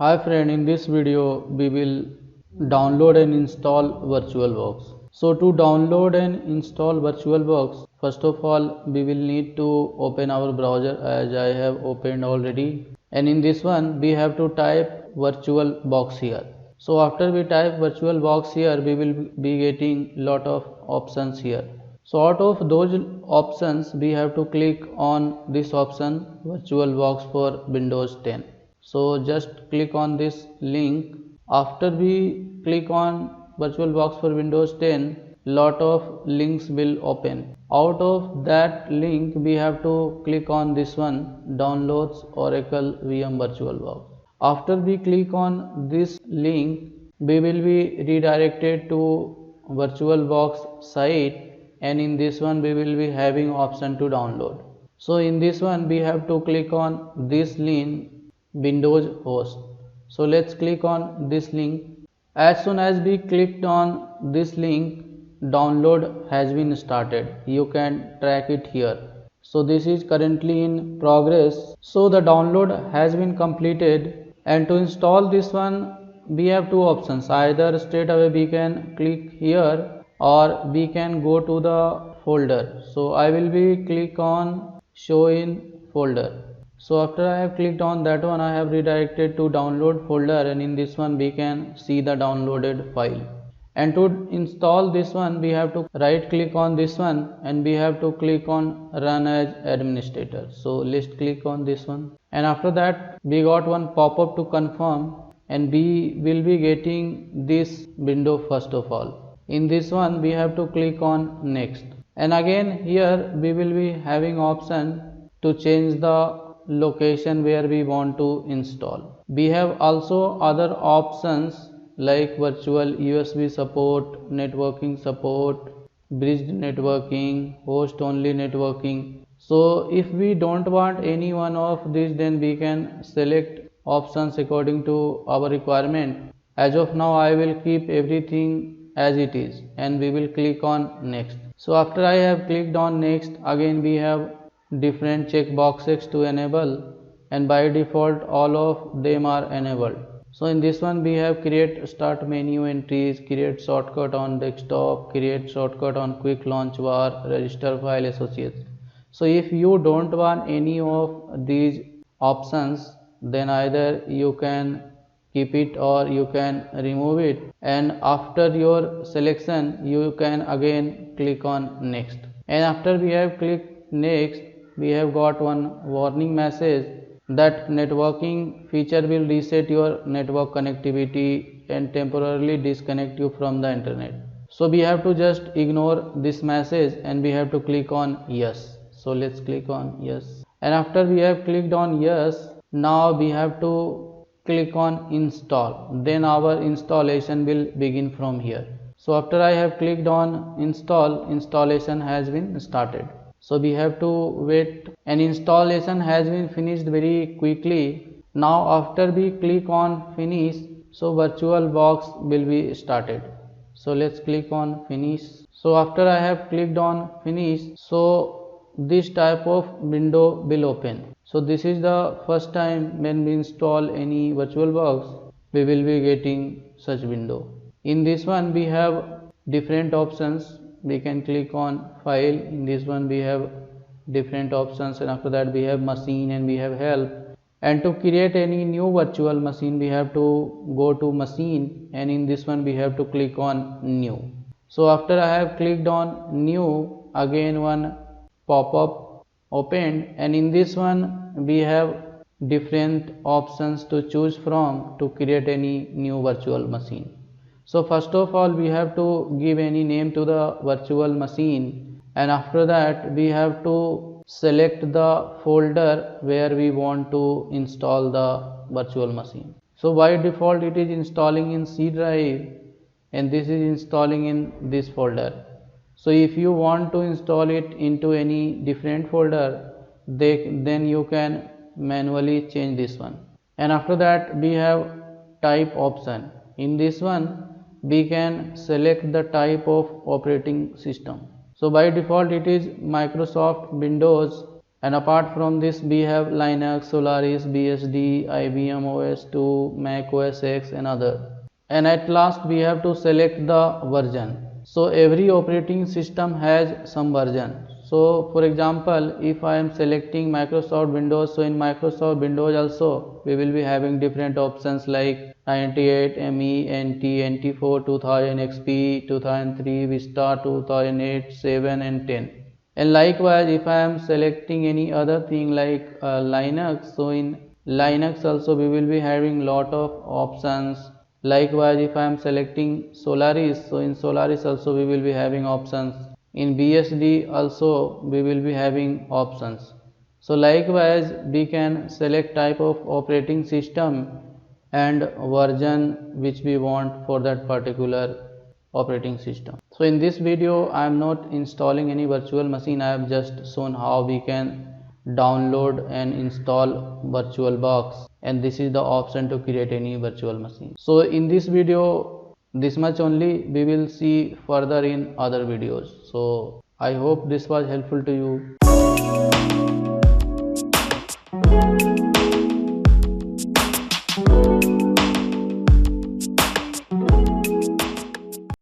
Hi friend, in this video we will download and install VirtualBox. So to download and install VirtualBox, first of all we will need to open our browser as I have opened already. And in this one we have to type VirtualBox here. So after we type VirtualBox here, we will be getting lot of options here. So out of those options we have to click on this option VirtualBox for Windows 10. So just click on this link. After we click on VirtualBox for Windows 10, lot of links will open. Out of that link we have to click on this one, downloads Oracle VM VirtualBox. After we click on this link, we will be redirected to VirtualBox site, and in this one we will be having option to download. So in this one we have to click on this link, Windows host. So let's click on this link. As soon as we clicked on this link, download has been started. You can track it here. So this is currently in progress. So the download has been completed, and to install this one we have two options. Either straight away we can click here or we can go to the folder. So I will be click on show in folder. So after I have clicked on that one, I have redirected to download folder, and in this one we can see the downloaded file. And to install this one we have to right click on this one and we have to click on run as administrator. So let's click on this one, and after that we got one pop-up to confirm, and we will be getting this window first of all. In this one we have to click on next, and again here we will be having option to change the location where we want to install. We have also other options like virtual USB support, networking support, bridged networking, host only networking. So if we don't want any one of these, then we can select options according to our requirement. As of now I will keep everything as it is, and we will click on next. So after I have clicked on next, again we have different check boxes to enable, and by default all of them are enabled. So in this one we have create start menu entries, create shortcut on desktop, create shortcut on quick launch bar, register file associates. So if you don't want any of these options, then either you can keep it or you can remove it, and after your selection you can again click on next. And after we have clicked next, we have got one warning message that networking feature will reset your network connectivity and temporarily disconnect you from the internet. So we have to just ignore this message and we have to click on yes. So let's click on yes, and after we have clicked on yes, now we have to click on install. Then our installation will begin from here. So after I have clicked on install, installation has been started. So we have to wait, and installation has been finished very quickly. Now after we click on finish, so VirtualBox will be started. So let's click on finish. So after I have clicked on finish, so this type of window will open. So this is the first time when we install any VirtualBox, we will be getting such window. In this one we have different options. We can click on file. In this one we have different options, and after that we have machine and we have help. And to create any new virtual machine we have to go to machine, and in this one we have to click on new. So after I have clicked on new, again one pop-up opened, and in this one we have different options to choose from to create any new virtual machine. So first of all we have to give any name to the virtual machine, and after that we have to select the folder where we want to install the virtual machine. So by default it is installing in C drive, and this is installing in this folder. So if you want to install it into any different folder, then you can manually change this one. And after that we have type option. In this one we can select the type of operating system. So by default it is Microsoft Windows And apart from this, we have Linux, Solaris, BSD, IBM OS 2, Mac OS X and other. And at last we have to select the version. So every operating system has some version. So for example, if I am selecting Microsoft Windows, so in Microsoft Windows also we will be having different options like 98, ME, NT, NT4, 2000, XP, 2003, Vista, 2008, 7 and 10. And likewise, if I am selecting any other thing like Linux, so in Linux also we will be having lot of options. Likewise, if I am selecting Solaris, so in Solaris also we will be having options. In BSD also we will be having options. So likewise, we can select type of operating system and version which we want for that particular operating system. So in this video I am not installing any virtual machine. I have just shown how we can download and install VirtualBox, and this is the option to create any virtual machine. So in this video this much only. We will see further in other videos. So I hope this was helpful to you.